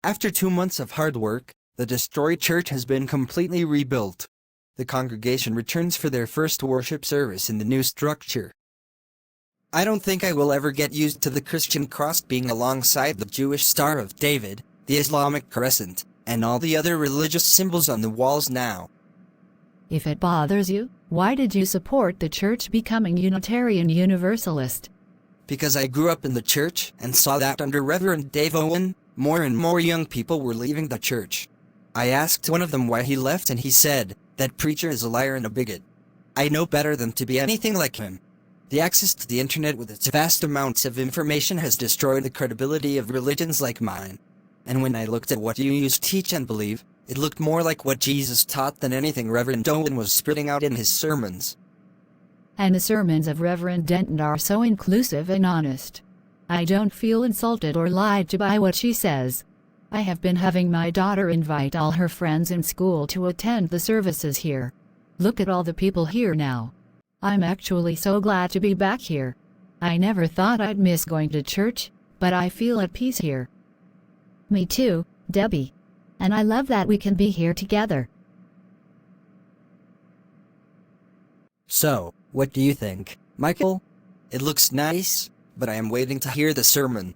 After 2 months of hard work, the destroyed church has been completely rebuilt. The congregation returns for their first worship service in the new structure. I don't think I will ever get used to the Christian cross being alongside the Jewish Star of David, the Islamic crescent, and all the other religious symbols on the walls now. If it bothers you, why did you support the church becoming Unitarian Universalist? Because I grew up in the church and saw that under Reverend Dave Owen, more and more young people were leaving the church. I asked one of them why he left and he said, "That preacher is a liar and a bigot." I know better than to be anything like him. The access to the internet with its vast amounts of information has destroyed the credibility of religions like mine. And when I looked at what you used to teach and believe, it looked more like what Jesus taught than anything Reverend Owen was spitting out in his sermons. And the sermons of Reverend Denton are so inclusive and honest. I don't feel insulted or lied to by what she says. I have been having my daughter invite all her friends in school to attend the services here. Look at all the people here now. I'm actually so glad to be back here. I never thought I'd miss going to church, but I feel at peace here. Me too, Debbie. And I love that we can be here together. So, what do you think, Michael? It looks nice, but I am waiting to hear the sermon.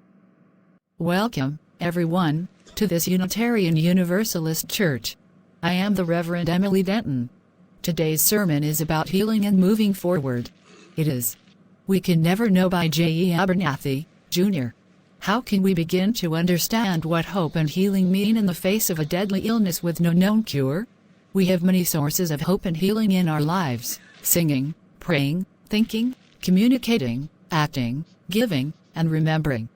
Welcome, everyone, to this Unitarian Universalist Church. I am the Reverend Emily Denton. Today's sermon is about healing and moving forward. It is We Can Never Know by J.E. Abernathy, Jr. How can we begin to understand what hope and healing mean in the face of a deadly illness with no known cure? We have many sources of hope and healing in our lives: singing, praying, thinking, communicating, acting, giving, and remembering.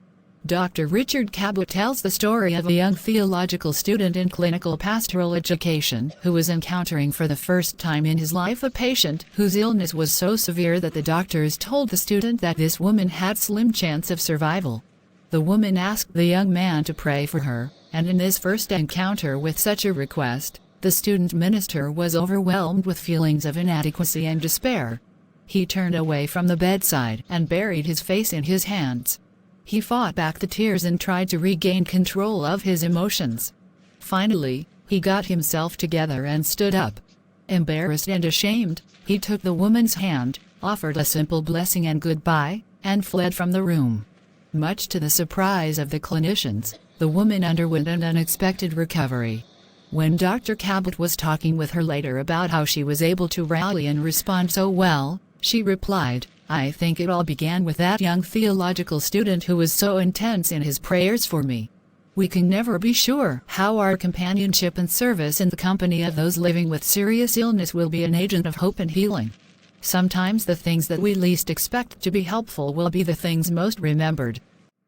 Dr. Richard Cabot tells the story of a young theological student in clinical pastoral education who was encountering for the first time in his life a patient whose illness was so severe that the doctors told the student that this woman had slim chance of survival. The woman asked the young man to pray for her, and in this first encounter with such a request, the student minister was overwhelmed with feelings of inadequacy and despair. He turned away from the bedside and buried his face in his hands. He fought back the tears and tried to regain control of his emotions. Finally, he got himself together and stood up. Embarrassed and ashamed, he took the woman's hand, offered a simple blessing and goodbye, and fled from the room. Much to the surprise of the clinicians, the woman underwent an unexpected recovery. When Dr. Cabot was talking with her later about how she was able to rally and respond so well, she replied, "I think it all began with that young theological student who was so intense in his prayers for me." We can never be sure how our companionship and service in the company of those living with serious illness will be an agent of hope and healing. Sometimes the things that we least expect to be helpful will be the things most remembered.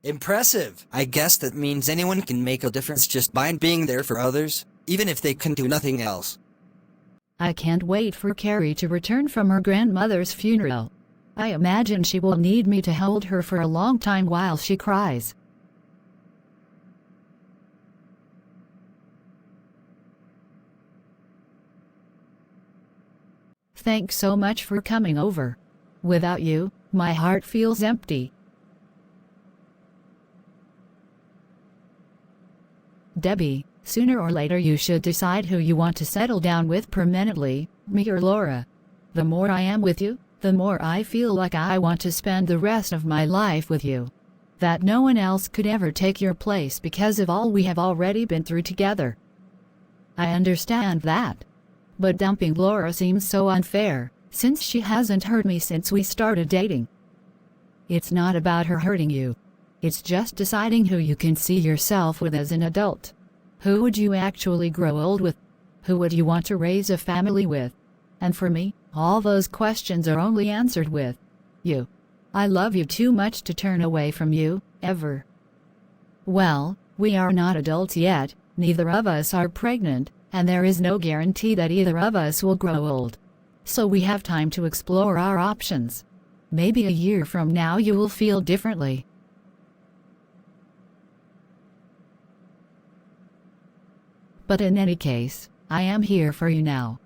Impressive! I guess that means anyone can make a difference just by being there for others, even if they can do nothing else. I can't wait for Carrie to return from her grandmother's funeral. I imagine she will need me to hold her for a long time while she cries. Thanks so much for coming over. Without you, my heart feels empty. Debbie, sooner or later you should decide who you want to settle down with permanently, me or Laura. The more I am with you, the more I feel like I want to spend the rest of my life with you. That no one else could ever take your place because of all we have already been through together. I understand that. But dumping Laura seems so unfair, since she hasn't hurt me since we started dating. It's not about her hurting you. It's just deciding who you can see yourself with as an adult. Who would you actually grow old with? Who would you want to raise a family with? And for me, all those questions are only answered with you. I love you too much to turn away from you, ever. Well, we are not adults yet, neither of us are pregnant, and there is no guarantee that either of us will grow old. So we have time to explore our options. Maybe a year from now you will feel differently. But in any case, I am here for you now.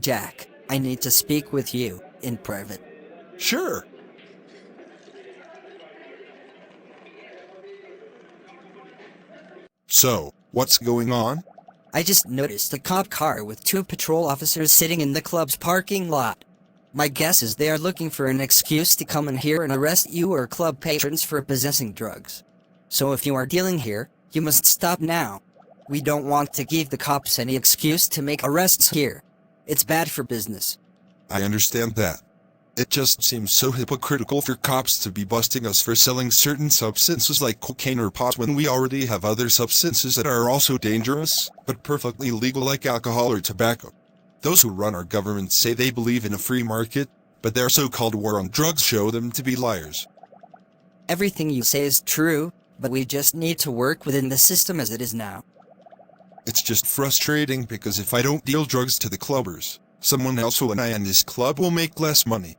Jack, I need to speak with you, in private. Sure. So, what's going on? I just noticed a cop car with 2 patrol officers sitting in the club's parking lot. My guess is they are looking for an excuse to come in here and arrest you or club patrons for possessing drugs. So if you are dealing here, you must stop now. We don't want to give the cops any excuse to make arrests here. It's bad for business. I understand that. It just seems so hypocritical for cops to be busting us for selling certain substances like cocaine or pot when we already have other substances that are also dangerous, but perfectly legal like alcohol or tobacco. Those who run our government say they believe in a free market, but their so-called war on drugs show them to be liars. Everything you say is true, but we just need to work within the system as it is now. It's just frustrating because if I don't deal drugs to the clubbers, someone else will, and I and this club will make less money.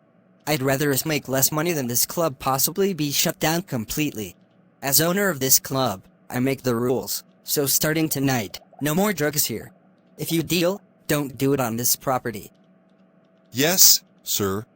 I'd rather us make less money than this club possibly be shut down completely. As owner of this club, I make the rules, so starting tonight, no more drugs here. If you deal, don't do it on this property. Yes, sir.